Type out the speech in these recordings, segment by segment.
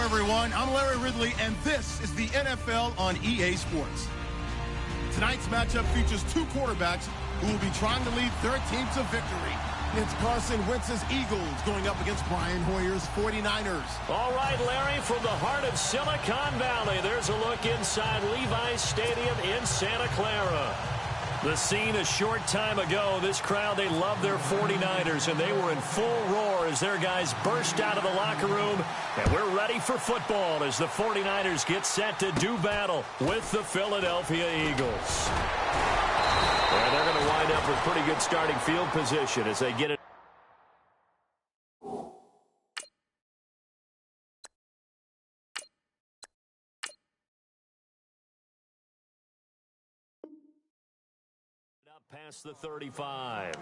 everyone. I'm Larry Ridley, and this is the NFL on EA Sports. Tonight's matchup features two quarterbacks who will be trying to lead their team to victory. It's Carson Wentz's Eagles going up against Brian Hoyer's 49ers. All right, Larry, from the heart of Silicon Valley, there's a look inside Levi's Stadium in Santa Clara. The scene a short time ago, this crowd, they love their 49ers, and they were in full roar as their guys burst out of the locker room. And we're ready for football as the 49ers get set to do battle with the Philadelphia Eagles. And they're going to wind up with pretty good starting field position as they get it. Past the 35.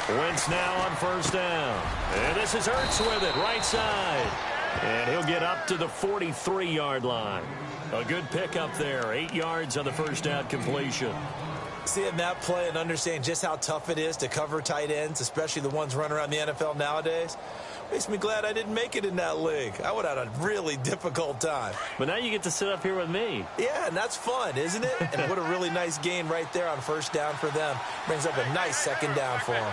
Wentz now on first down. And this is Ertz with it, right side. And he'll get up to the 43-yard line. A good pickup there, 8 yards on the first down completion. Seeing that play and understanding just how tough it is to cover tight ends, especially the ones running around the NFL nowadays, makes me glad I didn't make it in that league. I would have had a really difficult time. But now you get to sit up here with me. Yeah, and that's fun, isn't it? And what a really nice gain right there on first down for them. Brings up a nice second down for them.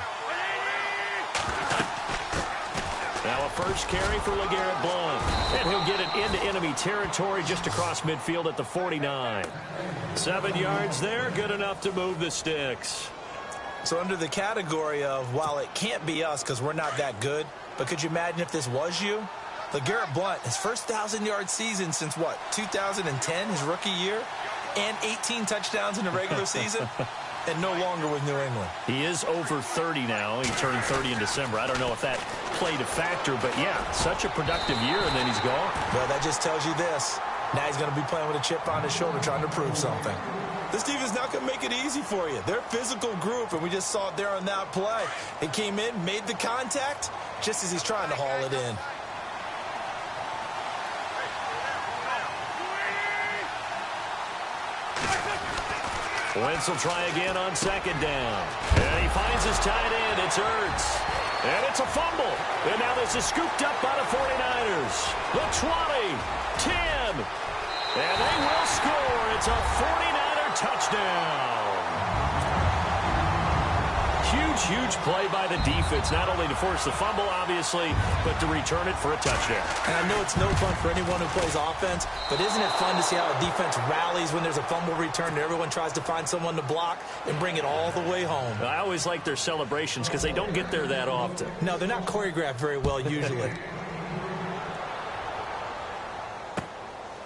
Now a first carry for LeGarrette Blount. And he'll get it into enemy territory just across midfield at the 49. 7 yards there, good enough to move the sticks. So under the category of, while it can't be us because we're not that good, but could you imagine if this was you? LeGarrette Blount, his first 1,000-yard season since, what, 2010, his rookie year? And 18 touchdowns in the regular season? And no longer with New England. He is over 30 now. He turned 30 in December. I don't know if that played a factor, but yeah, such a productive year, and then he's gone. Well, that just tells you this. Now he's going to be playing with a chip on his shoulder trying to prove something. This team is not going to make it easy for you. They're a physical group, and we just saw it there on that play. It came in, made the contact, just as he's trying to haul it in. Wentz will try again on second down. And he finds his tight end. It's Ertz. And it's a fumble. And now this is scooped up by the 49ers. The 20, 10. And they will score. It's a 49er touchdown. Huge play by the defense, not only to force the fumble, obviously, but to return it for a touchdown. And I know it's no fun for anyone who plays offense, but isn't it fun to see how a defense rallies when there's a fumble return and everyone tries to find someone to block and bring it all the way home? I always like their celebrations because they don't get there that often. No, they're not choreographed very well usually.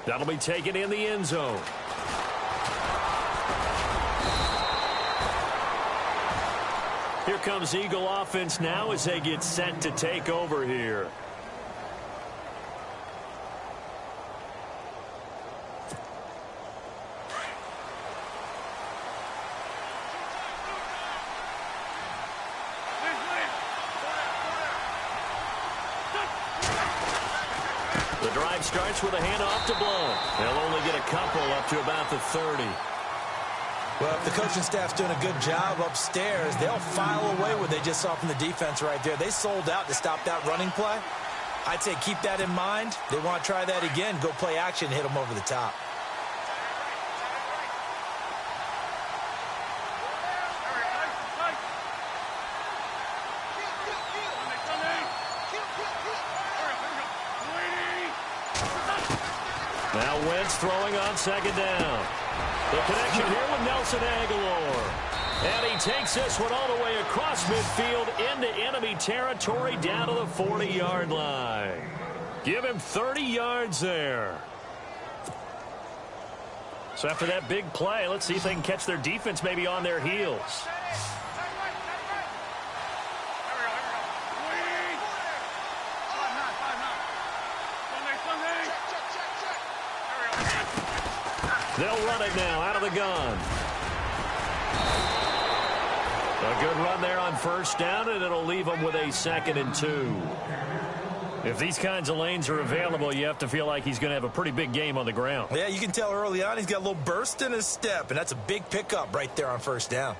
That'll be taken in the end zone. Here comes Eagle offense now as they get set to take over here. The drive starts with a handoff to Blount. They'll only get a couple up to about the 30. Well, if the coaching staff's doing a good job upstairs, they'll file away what they just saw from the defense right there. They sold out to stop that running play. I'd say keep that in mind. They want to try that again. Go play action, hit them over the top. Now Wentz throwing on second down. The connection here with Nelson Aguilar. And he takes this one all the way across midfield into enemy territory down to the 40-yard line. Give him 30 yards there. So after that big play, let's see if they can catch their defense maybe on their heels. They'll run it now out of the gun. A good run there on first down, and it'll leave them with a 2nd and 2. If these kinds of lanes are available, you have to feel like he's going to have a pretty big game on the ground. Yeah, you can tell early on he's got a little burst in his step, and that's a big pickup right there on first down.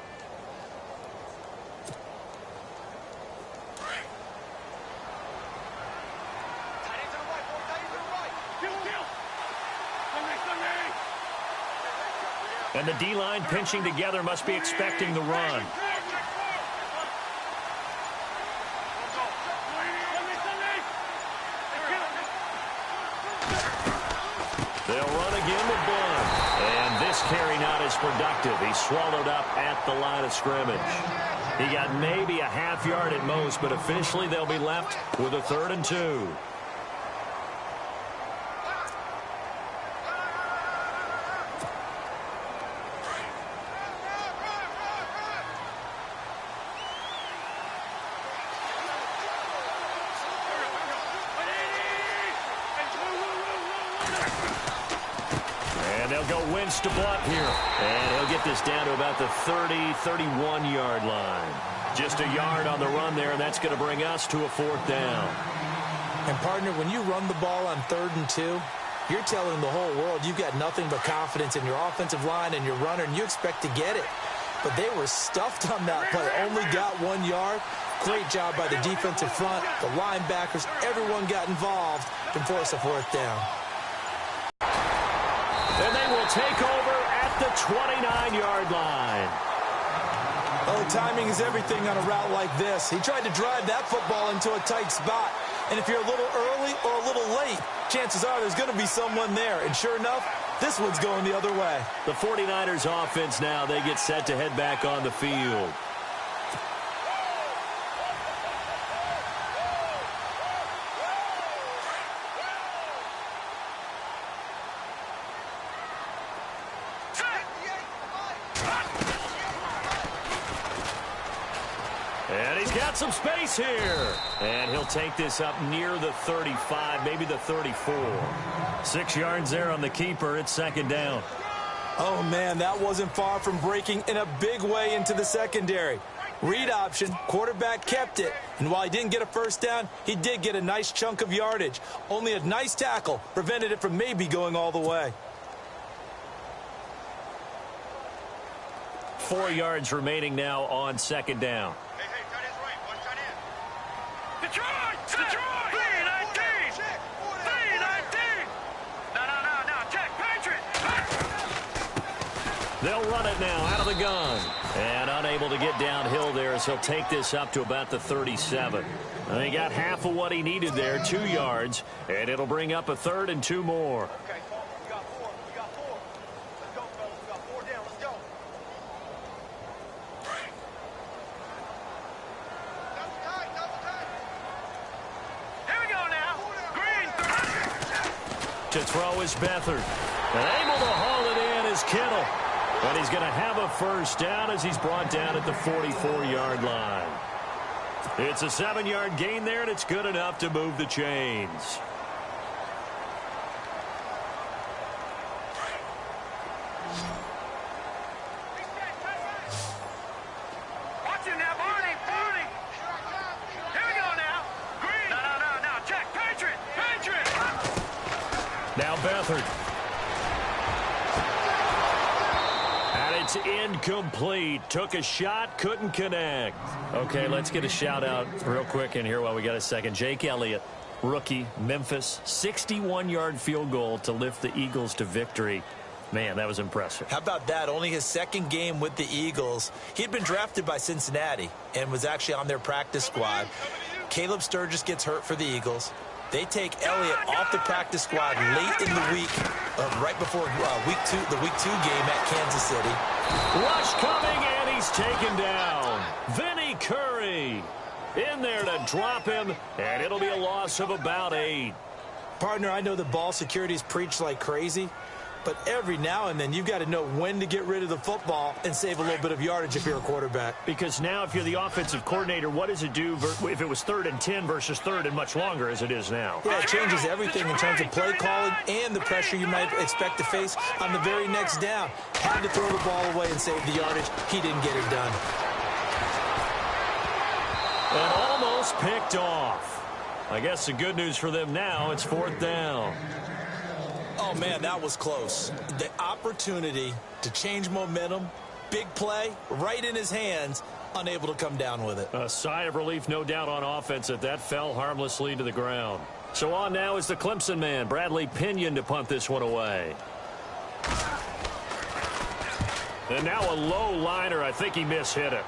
And the D-line pinching together must be expecting the run. They'll run again with Blunt. And this carry not as productive. He's swallowed up at the line of scrimmage. He got maybe a half yard at most, but officially they'll be left with a 3rd and 2. To Blunt here, and he'll get this down to about the 30-31-yard line. Just a yard on the run there, and that's going to bring us to a 4th down. And, partner, when you run the ball on 3rd and 2, you're telling the whole world you've got nothing but confidence in your offensive line and your runner, and you expect to get it. But they were stuffed on that play, only got 1 yard. Great job by the defensive front, the linebackers, everyone got involved to force a 4th down. And they will take over at the 29-yard line. Oh, timing is everything on a route like this. He tried to drive that football into a tight spot. And if you're a little early or a little late, chances are there's going to be someone there. And sure enough, this one's going the other way. The 49ers offense now, they get set to head back on the field. And he's got some space here. And he'll take this up near the 35, maybe the 34. 6 yards there on the keeper. It's 2nd down. Oh, man, that wasn't far from breaking in a big way into the secondary. Read option, quarterback kept it. And while he didn't get a 1st down, he did get a nice chunk of yardage. Only a nice tackle prevented it from maybe going all the way. 4 yards remaining now on 2nd down. They'll run it now out of the gun. And unable to get downhill there as he'll take this up to about the 37. And he got half of what he needed there, 2 yards. And it'll bring up a 3rd and 2 more. Okay, we got 4. Let's go, fellas. We got 4 down. Let's go. Double tight. Here we go now. Green. To throw is Beathard. And able to haul it in is Kittle. And he's going to have a 1st down as he's brought down at the 44-yard line. It's a 7-yard gain there, and it's good enough to move the chains. Watch it now, Barney. Here we go now. Green. No. Check. Patriot. Now Beathard. It's incomplete. Took a shot, couldn't connect. Okay, let's get a shout-out real quick in here while we got a second. Jake Elliott, rookie, Memphis, 61-yard field goal to lift the Eagles to victory. Man, that was impressive. How about that? Only his 2nd game with the Eagles. He'd been drafted by Cincinnati and was actually on their practice squad. Caleb Sturgis gets hurt for the Eagles. They take Elliott off the practice squad late in the week, right before the week 2 game at Kansas City. Rush coming, and he's taken down. Vinny Curry in there to drop him, and it'll be a loss of about 8. Partner, I know the ball security is preached like crazy, but every now and then you've got to know when to get rid of the football and save a little bit of yardage if you're a quarterback. Because now if you're the offensive coordinator, what does it do if it was 3rd and 10 versus 3rd and much longer as it is now? Yeah, it changes everything in terms of play calling and the pressure you might expect to face on the very next down. Had to throw the ball away and save the yardage. He didn't get it done. is picked off. I guess the good news for them now, it's 4th down. Oh, man, that was close. The opportunity to change momentum, big play, right in his hands, unable to come down with it. A sigh of relief, no doubt, on offense that fell harmlessly to the ground. So on now is the Clemson man, Bradley Pinion, to punt this one away. And now a low liner. I think he mishit it.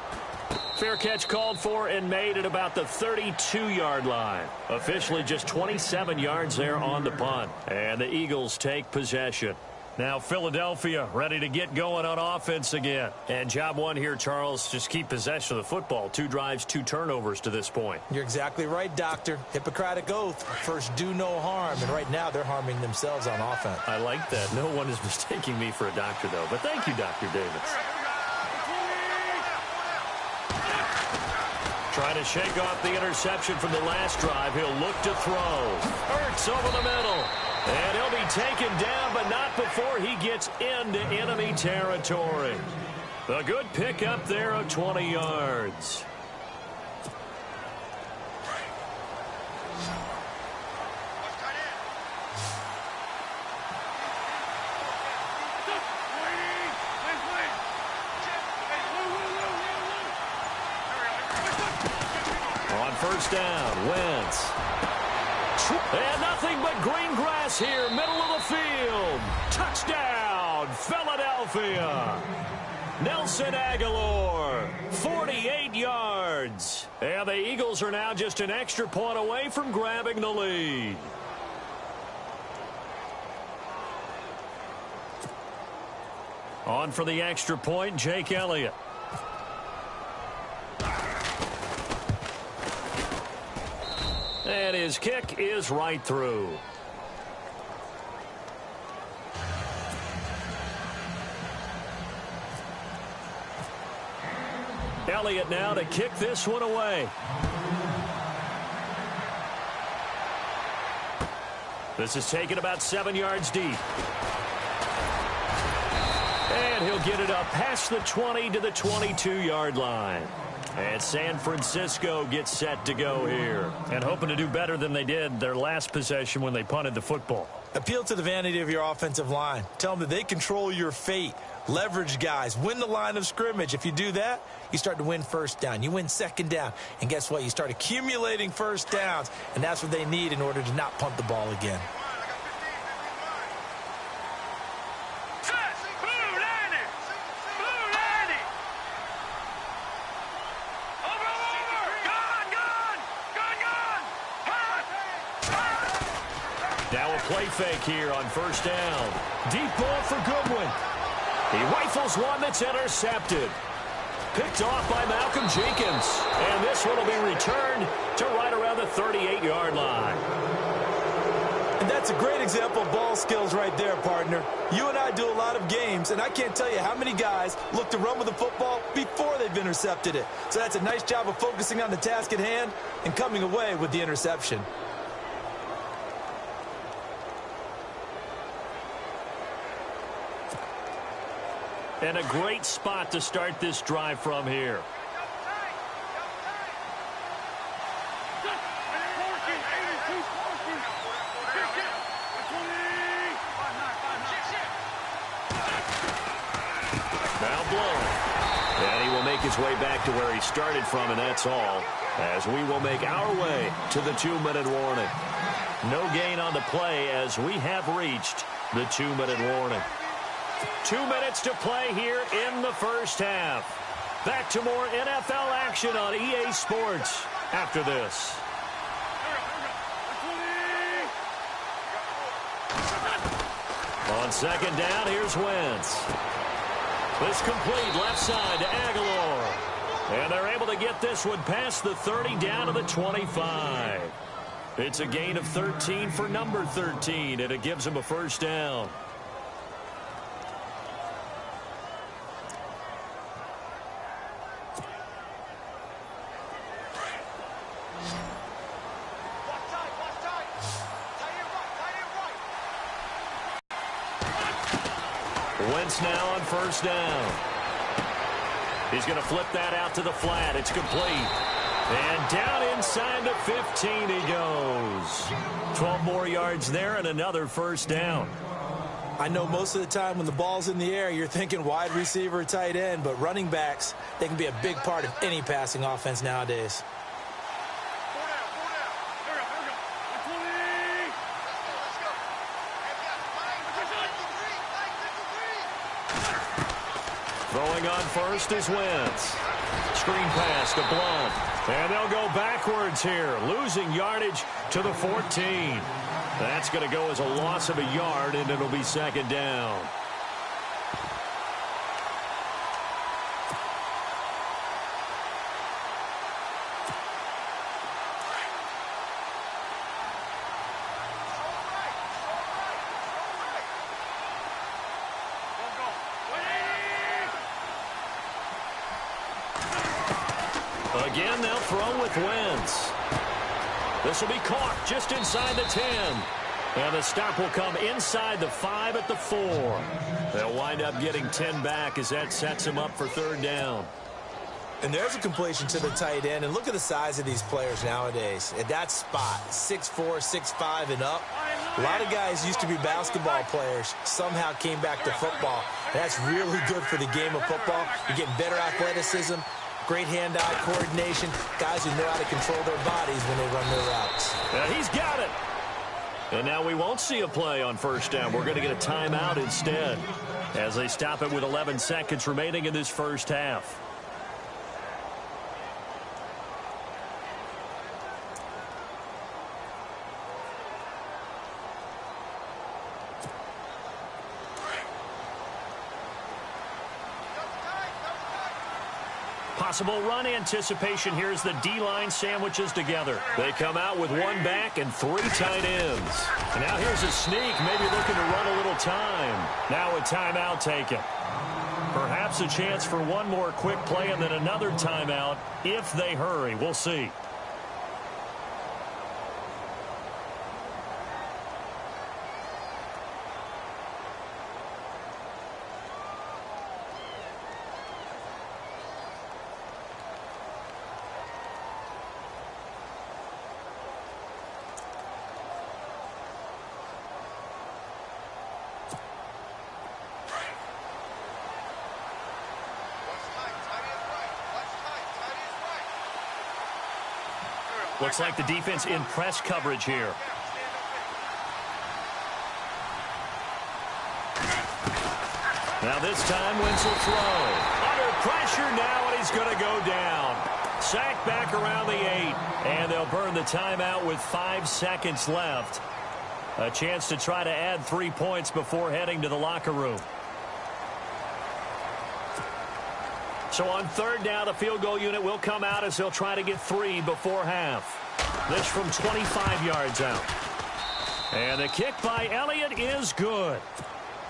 Fair catch called for and made at about the 32-yard line. Officially just 27 yards there on the punt. And the Eagles take possession. Now Philadelphia ready to get going on offense again. And job one here, Charles, just keep possession of the football. 2 drives, 2 turnovers to this point. You're exactly right, Doctor. Hippocratic oath. First, do no harm. And right now, they're harming themselves on offense. I like that. No one is mistaking me for a doctor, though. But thank you, Dr. Davis. Trying to shake off the interception from the last drive. He'll look to throw. Hurts over the middle. And he'll be taken down, but not before he gets into enemy territory. A good pickup there of 20 yards. On first down, Wentz. And nothing but green grass here, middle of the field. Touchdown, Philadelphia. Nelson Aguilar, 48 yards. And the Eagles are now just an extra point away from grabbing the lead. On for the extra point, Jake Elliott. And his kick is right through. Elliott now to kick this one away. This is taken about 7 yards deep. And he'll get it up past the 20 to the 22-yard line. And San Francisco gets set to go here. And hoping to do better than they did their last possession when they punted the football. Appeal to the vanity of your offensive line. Tell them that they control your fate. Leverage guys. Win the line of scrimmage. If you do that, you start to win first down. You win second down. And guess what? You start accumulating first downs. And that's what they need in order to not punt the ball again. Now a play fake here on first down. Deep ball for Goodwin. He rifles one that's intercepted. Picked off by Malcolm Jenkins. And this one will be returned to right around the 38-yard line. And that's a great example of ball skills right there, partner. You and I do a lot of games, and I can't tell you how many guys look to run with the football before they've intercepted it. So that's a nice job of focusing on the task at hand and coming away with the interception. And a great spot to start this drive from here. Now blowing. And he will make his way back to where he started from, and that's all. As we will make our way to the 2-minute warning. No gain on the play as we have reached the 2-minute warning. 2 minutes to play here in the first half. Back to more NFL action on EA Sports after this. On second down, here's Wentz. This complete left side to Aguilar. And they're able to get this one past the 30 down to the 25. It's a gain of 13 for number 13, and it gives him a first down. Wentz now on first down. He's going to flip that out to the flat. It's complete. And down inside the 15 he goes. 12 more yards there and another first down. I know most of the time when the ball's in the air, you're thinking wide receiver, tight end, but running backs, they can be a big part of any passing offense nowadays. Throwing on first is Wentz. Screen pass to Blunt. And they'll go backwards here, losing yardage to the 14. That's going to go as a loss of a yard, and it'll be second down. Again, they'll throw with Wentz. This will be caught just inside the 10. And the stop will come inside the 5 at the 4. They'll wind up getting 10 back as that sets them up for third down. And there's a completion to the tight end. And look at the size of these players nowadays. At that spot, 6'4", 6'5", and up. A lot of guys used to be basketball players, somehow came back to football. That's really good for the game of football. You're getting better athleticism, great hand-eye coordination, guys who know how to control their bodies when they run their routes. He's got it. And now we won't see a play on first down. We're going to get a timeout instead as they stop it with 11 seconds remaining in this first half. Possible run anticipation here as the D-line sandwiches together. They come out with one back and 3 tight ends. And now here's a sneak, maybe looking to run a little time. Now a timeout taken. Perhaps a chance for one more quick play and then another timeout if they hurry. We'll see. Looks like the defense in press coverage here. Now this time Wentz will throw. Under pressure now, and he's going to go down. Sacked back around the 8, and they'll burn the timeout with 5 seconds left. A chance to try to add 3 points before heading to the locker room. So on third down, the field goal unit will come out as they'll try to get 3 before half. This from 25 yards out. And the kick by Elliott is good.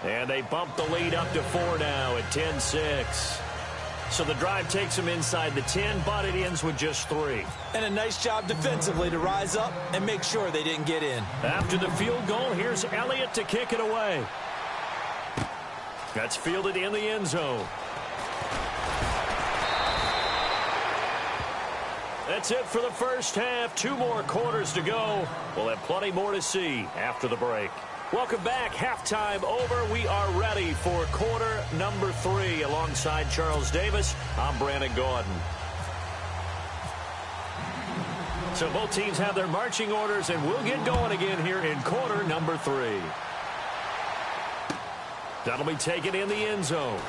And they bump the lead up to 4 now at 10-6. So the drive takes them inside the 10, but it ends with just 3. And a nice job defensively to rise up and make sure they didn't get in. After the field goal, here's Elliott to kick it away. That's fielded in the end zone. That's it for the first half. 2 more quarters to go. We'll have plenty more to see after the break. Welcome back. Halftime over. We are ready for quarter number 3. Alongside Charles Davis, I'm Brandon Gordon. So both teams have their marching orders, and we'll get going again here in quarter number 3. That'll be taken in the end zone.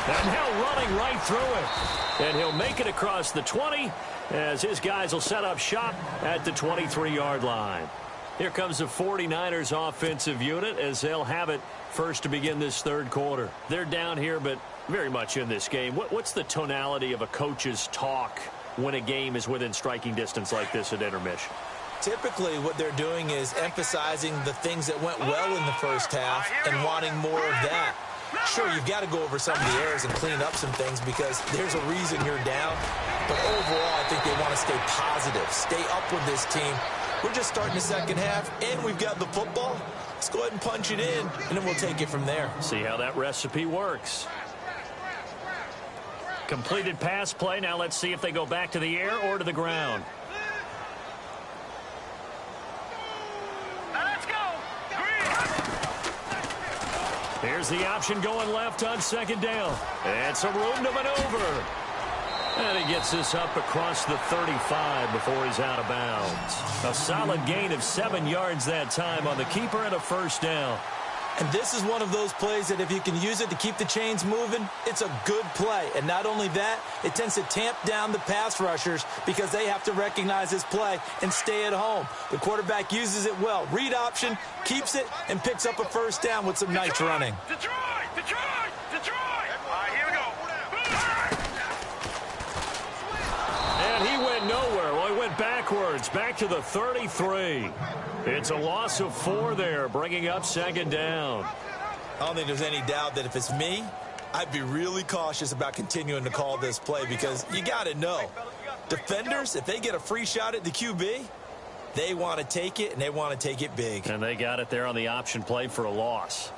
And now running right through it. And he'll make it across the 20 as his guys will set up shop at the 23-yard line. Here comes the 49ers offensive unit as they'll have it first to begin this third quarter. They're down here, but very much in this game. What's the tonality of a coach's talk when a game is within striking distance like this at intermission? Typically, what they're doing is emphasizing the things that went well in the first half and wanting more of that. Sure, you've got to go over some of the errors and clean up some things because there's a reason you're down. But overall, I think they want to stay positive, stay up with this team. We're just starting the second half, and we've got the football. Let's go ahead and punch it in, and then we'll take it from there. See how that recipe works. Completed pass play. Now let's see if they go back to the air or to the ground. Let's go. Here's the option going left on second down. And some room to maneuver. And he gets this up across the 35 before he's out of bounds. A solid gain of 7 yards that time on the keeper and a first down. And this is one of those plays that if you can use it to keep the chains moving, it's a good play. And not only that, it tends to tamp down the pass rushers because they have to recognize this play and stay at home. The quarterback uses it well. Read option, keeps it, and picks up a first down with some nice running. Detroit! Detroit! Detroit! All right, here we go. And he went nowhere. Well, he went backwards, back to the 33. It's a loss of 4 there, bringing up second down. I don't think there's any doubt that if it's me, I'd be really cautious about continuing to call this play because you got to know, defenders, if they get a free shot at the QB, they want to take it, and they want to take it big. And they got it there on the option play for a loss.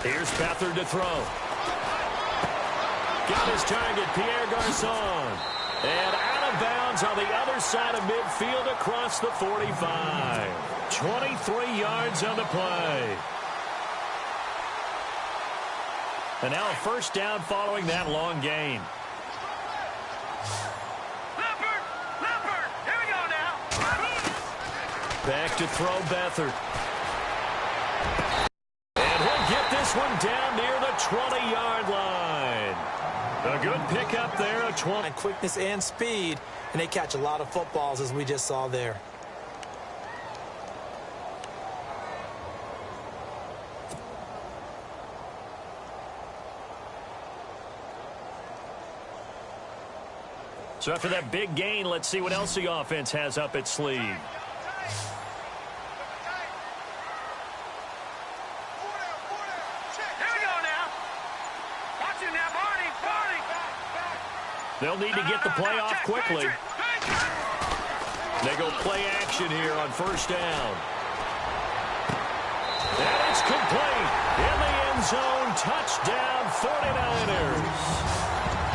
Here's Beathard to throw. Got his target, Pierre Garçon. And out of bounds on the other side of midfield across the 45. 23 yards on the play. And now a first down following that long gain. Leopard! Here we go now. Back to throw Beathard. Get this one down near the 20-yard line. A good pickup there, a 20. And quickness and speed, and they catch a lot of footballs as we just saw there. So after that big gain, let's see what else the offense has up its sleeve. They'll need to get the play off quickly. They go play action here on first down. And it's complete. In the end zone, touchdown 49ers.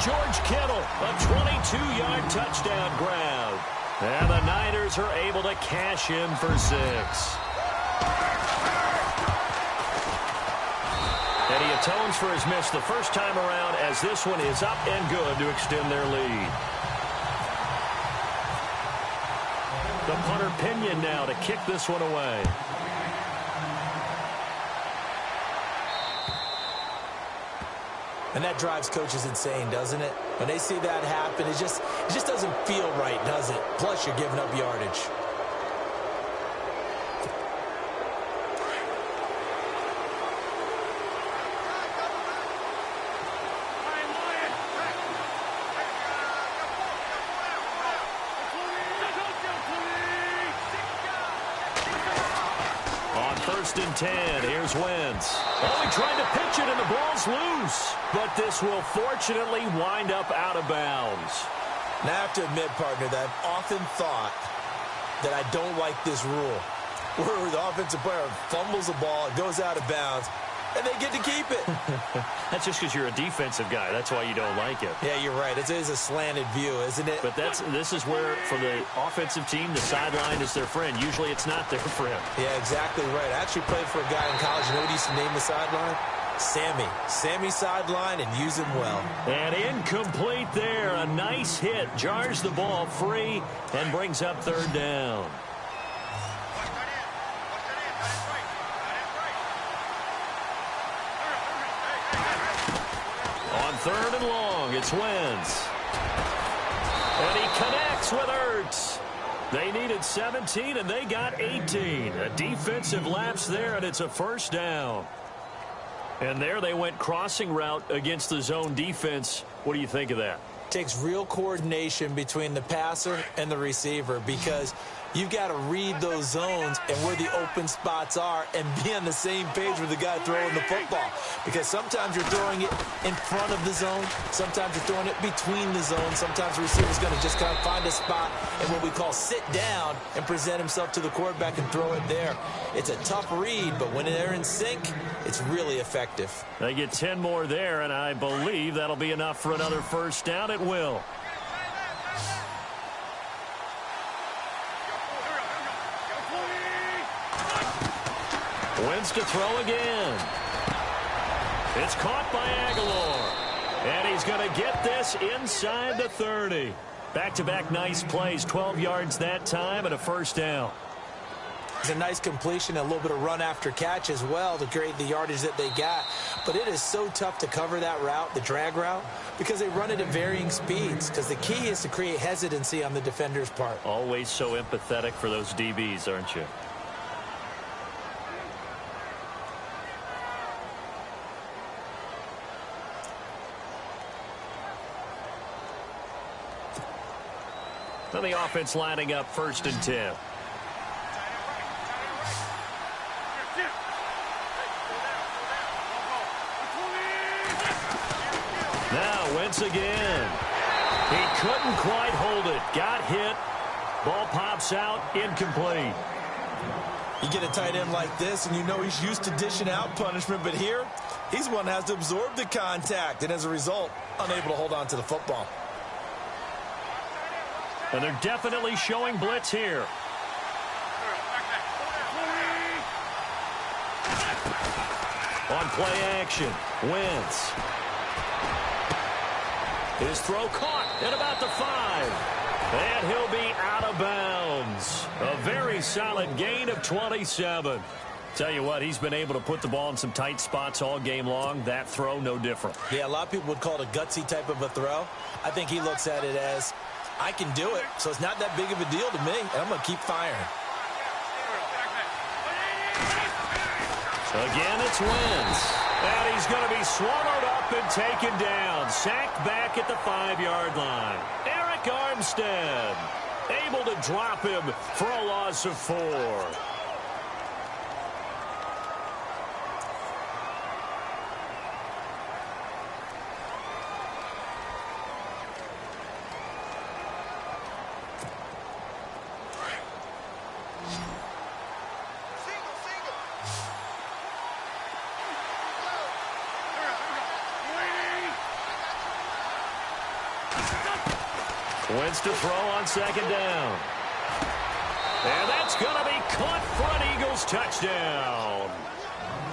George Kittle, a 22-yard touchdown grab. And the Niners are able to cash in for 6. And he atones for his miss the first time around as this one is up and good to extend their lead. The punter Pinion now to kick this one away. And that drives coaches insane, doesn't it? When they see that happen, it just doesn't feel right, does it? Plus, you're giving up yardage. First and 10. Here's Wentz. Oh, he tried to pitch it, and the ball's loose. But this will fortunately wind up out of bounds. Now, I have to admit, partner, that I've often thought that I don't like this rule, where the offensive player fumbles the ball, it goes out of bounds, and they get to keep it. That's just because you're a defensive guy. That's why you don't like it. Yeah, you're right. It is a slanted view, isn't it? But this is where, for the offensive team, the sideline is their friend. Usually it's not their friend. Yeah, exactly right. I actually played for a guy in college. You know what he used to name the sideline? Sammy. Sammy sideline, and use him well. And incomplete there. A nice hit. Jars the ball free and brings up third down. On third and long, it's Wentz. And he connects with Ertz. They needed 17, and they got 18. A defensive lapse there, and it's a first down. And there they went crossing route against the zone defense. What do you think of that? Takes real coordination between the passer and the receiver because You've got to read those zones and where the open spots are and be on the same page with the guy throwing the football. Because sometimes you're throwing it in front of the zone. Sometimes you're throwing it between the zones. Sometimes the receiver's going to just kind of find a spot and what we call sit down and present himself to the quarterback and throw it there. It's a tough read, but when they're in sync, it's really effective. They get 10 more there, and I believe that'll be enough for another first down. It will. Wins to throw again. It's caught by Aguilar. And he's going to get this inside the 30. Back-to-back nice plays, 12 yards that time and a first down. It's a nice completion, a little bit of run after catch as well to create the yardage that they got. But it is so tough to cover that route, the drag route, because they run it at varying speeds. Because the key is to create hesitancy on the defender's part. Always so empathetic for those DBs, aren't you? So the offense lining up 1st and 10. Now Wentz again. He couldn't quite hold it. Got hit. Ball pops out. Incomplete. You get a tight end like this, and you know he's used to dishing out punishment, but here, he's one that has to absorb the contact, and as a result, unable to hold on to the football. And they're definitely showing blitz here. On play action, Wentz. His throw caught at about the 5. And he'll be out of bounds. A very solid gain of 27. Tell you what, he's been able to put the ball in some tight spots all game long. That throw, no different. Yeah, a lot of people would call it a gutsy type of a throw. I think he looks at it as, I can do it, so it's not that big of a deal to me, and I'm going to keep firing. So again, it's Wentz. And he's going to be swallowed up and taken down. Sacked back at the 5-yard line. Eric Armstead able to drop him for a loss of 4. Wentz to throw on 2nd down. And that's going to be caught for an Eagles touchdown.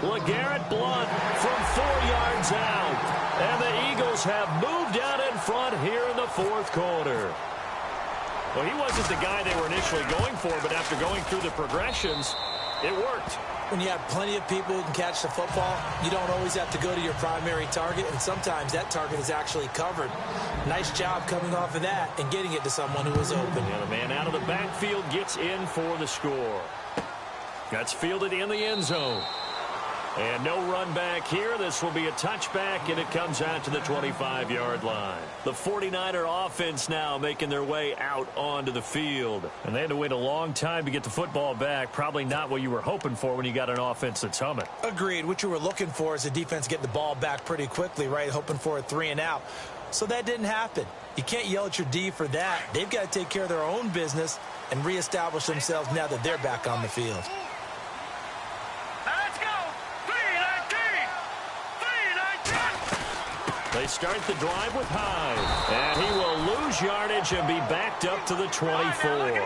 LeGarrette Blount from 4 yards out. And the Eagles have moved out in front here in the 4th quarter. Well, he wasn't the guy they were initially going for, but after going through the progressions, it worked. When you have plenty of people who can catch the football, you don't always have to go to your primary target, and sometimes that target is actually covered. Nice job coming off of that and getting it to someone who was open. And the man out of the backfield gets in for the score. That's fielded in the end zone. And no run back here. This will be a touchback, and it comes out to the 25-yard line. The 49er offense now making their way out onto the field. And they had to wait a long time to get the football back. Probably not what you were hoping for when you got an offense that's humming. Agreed. What you were looking for is the defense get the ball back pretty quickly, right? Hoping for a 3 and out. So that didn't happen. You can't yell at your D for that. They've got to take care of their own business and reestablish themselves now that they're back on the field. They start the drive with Hyde. And he will lose yardage and be backed up to the 24.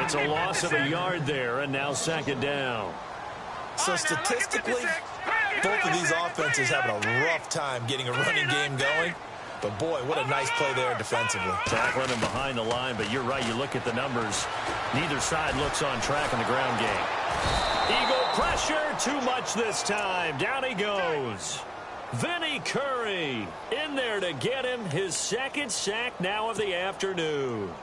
It's a loss of a yard there, and now 2nd down. So statistically, both of these offenses having a rough time getting a running game going. But, boy, what a nice play there defensively. Tackling him behind the line, but you're right. You look at the numbers. Neither side looks on track in the ground game. Eagle pressure, too much this time. Down he goes. Vinny Curry in there to get him his 2nd sack now of the afternoon.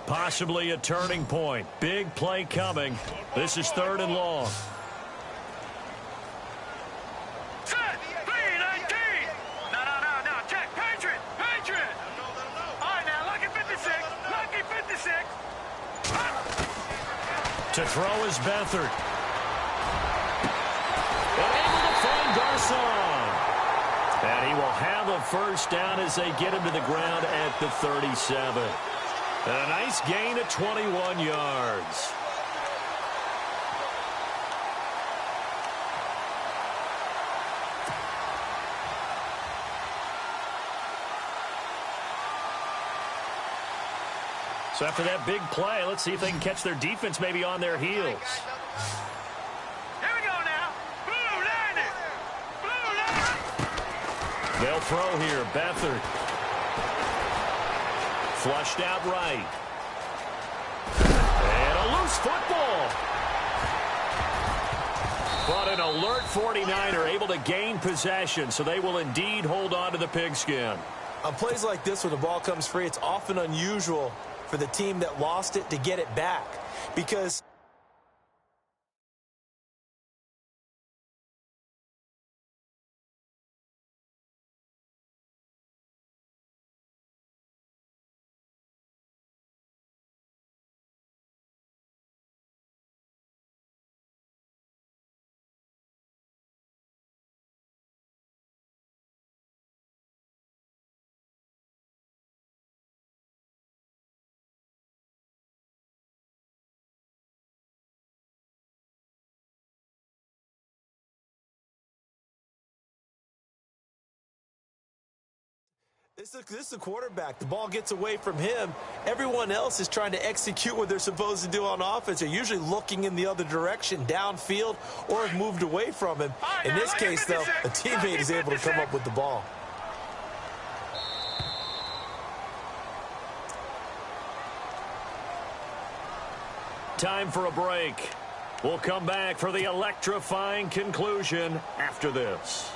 Possibly a turning point. Big play coming. This is 3rd and long. To throw is Beathard. And able to find Garcon. And he will have a first down as they get him to the ground at the 37. And a nice gain of 21 yards. So after that big play, let's see if they can catch their defense maybe on their heels. Here we go now. Blue landed. Blue landed. They'll throw here. Beathard. Flushed out right. And a loose football. But an alert 49er able to gain possession, so they will indeed hold on to the pigskin. On plays like this where the ball comes free, it's often unusual for the team that lost it to get it back, because this is the quarterback. The ball gets away from him. Everyone else is trying to execute what they're supposed to do on offense. They're usually looking in the other direction, downfield, or have moved away from him. In this case, though, a teammate is able to come up with the ball. Time for a break. We'll come back for the electrifying conclusion after this.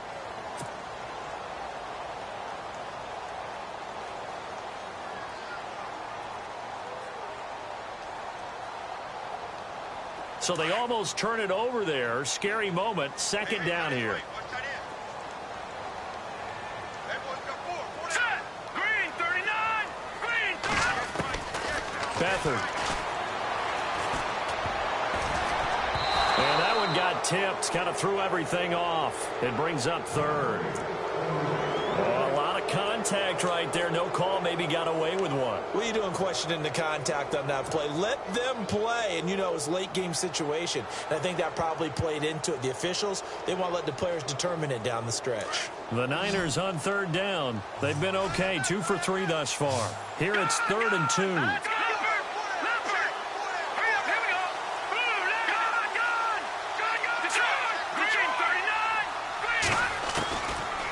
So they almost turn it over there. Scary moment. Second down here. Set. Green 39. Green 39. Beathard. And that one got tipped. Kind of threw everything off. It brings up third. Oh, a lot of contact right there. No call. Maybe got away with one. What are you doing questioning the contact on that play? Let them play. And, you know, it's a late-game situation. And I think that probably played into it. The officials, they want to let the players determine it down the stretch. The Niners on third down. They've been okay. 2 for 3 thus far. Here it's 3rd and 2.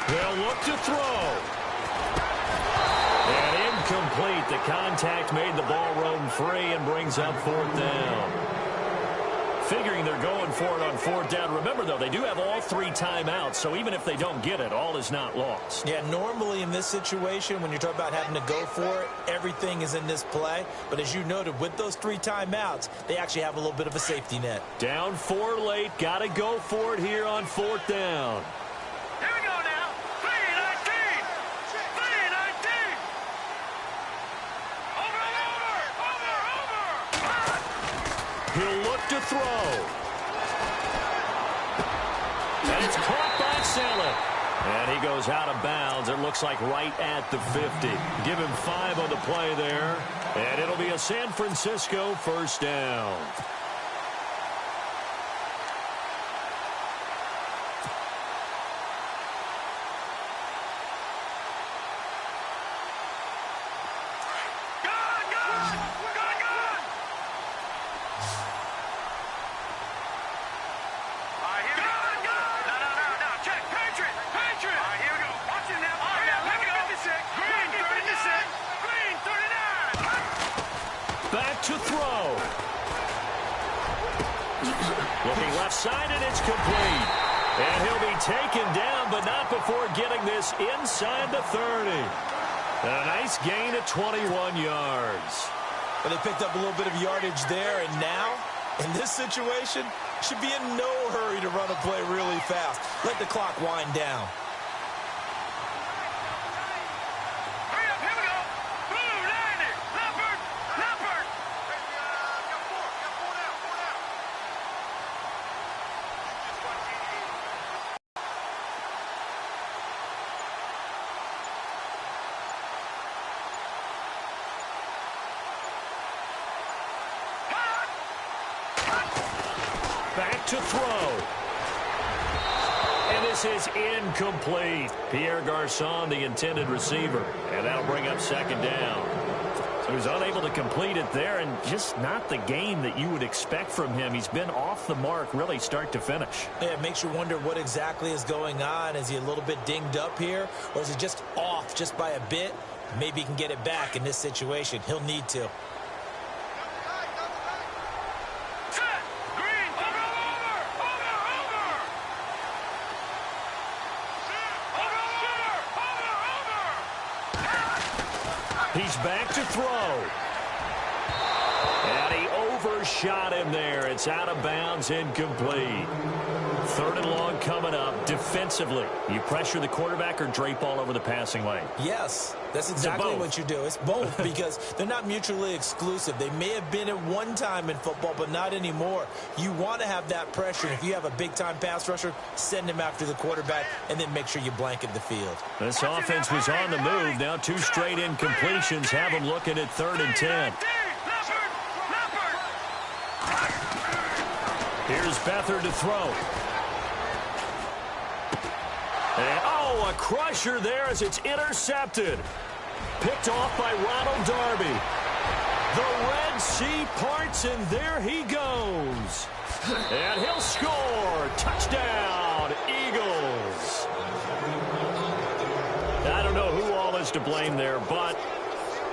They'll look to throw. And incomplete. The contact made the ball roam free and brings up 4th down. Figuring they're going for it on 4th down. Remember, though, they do have all 3 timeouts, so even if they don't get it, all is not lost. Yeah, normally in this situation, when you're talking about having to go for it, everything is in this play. But as you noted, with those 3 timeouts, they actually have a little bit of a safety net. Down 4 late. Got to go for it here on 4th down. Here we go now. 3-19. 3-19. Over. He'll look to throw. And it's caught by Saleh. And he goes out of bounds. It looks like right at the 50. Give him 5 on the play there. And it'll be a San Francisco first down. Back to throw. Looking left side, and it's complete. And he'll be taken down, but not before getting this inside the 30. And a nice gain of 21 yards. But they picked up a little bit of yardage there, and now, in this situation, should be in no hurry to run a play really fast. Let the clock wind down. to throw. And this is incomplete. Pierre Garçon, the intended receiver. And that'll bring up second down. So he's unable to complete it there, and just not the game that you would expect from him. He's been off the mark really start to finish. Yeah, it makes you wonder what exactly is going on. Is he a little bit dinged up here, or is he just off just by a bit? Maybe he can get it back in this situation. He'll need to. He's back to throw. And he overshot him there. It's out of bounds, incomplete. Third and long coming up. Defensively, you pressure the quarterback or drape all over the passing lane? Yes, that's exactly what you do. It's both because they're not mutually exclusive. They may have been at one time in football, but not anymore. You want to have that pressure. If you have a big-time pass rusher, send him after the quarterback and then make sure you blanket the field. This offense was on the move. Now 2 straight incompletions have them looking at 3rd and 10. Here's Beathard to throw. And, a crusher there as it's intercepted. Picked off by Ronald Darby. The Red Sea parts, and there he goes. And he'll score. Touchdown, Eagles. I don't know who all is to blame there, but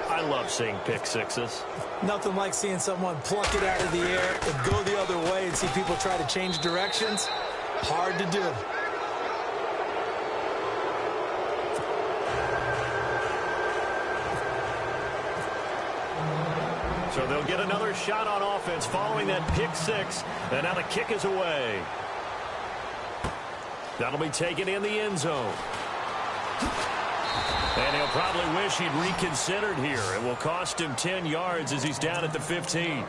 I love seeing pick sixes. Nothing like seeing someone pluck it out of the air and go the other way and see people try to change directions. Hard to do. So they'll get another shot on offense following that pick six. And now the kick is away. That'll be taken in the end zone. And he'll probably wish he'd reconsidered here. It will cost him 10 yards as he's down at the 15.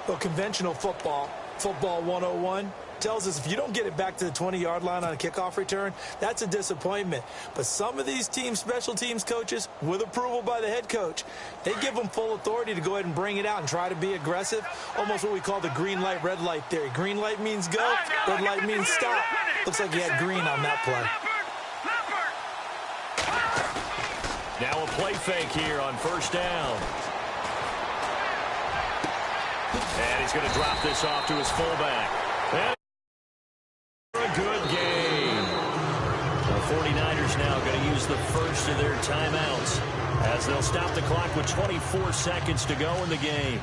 Well, conventional football 101, tells us if you don't get it back to the 20-yard line on a kickoff return, that's a disappointment. But some of these teams, special teams coaches, with approval by the head coach, they give them full authority to go ahead and bring it out and try to be aggressive, almost what we call the green light, red light theory. Green light means go, red light means stop. Looks like he had green on that play. Now a play fake here on first down. And he's going to drop this off to his fullback. And a good game. The 49ers now going to use the first of their timeouts as they'll stop the clock with 24 seconds to go in the game.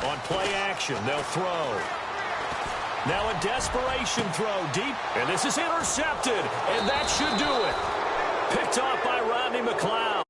On play action, they'll throw. Now a desperation throw deep, and this is intercepted, and that should do it. Picked off by Rodney McLeod.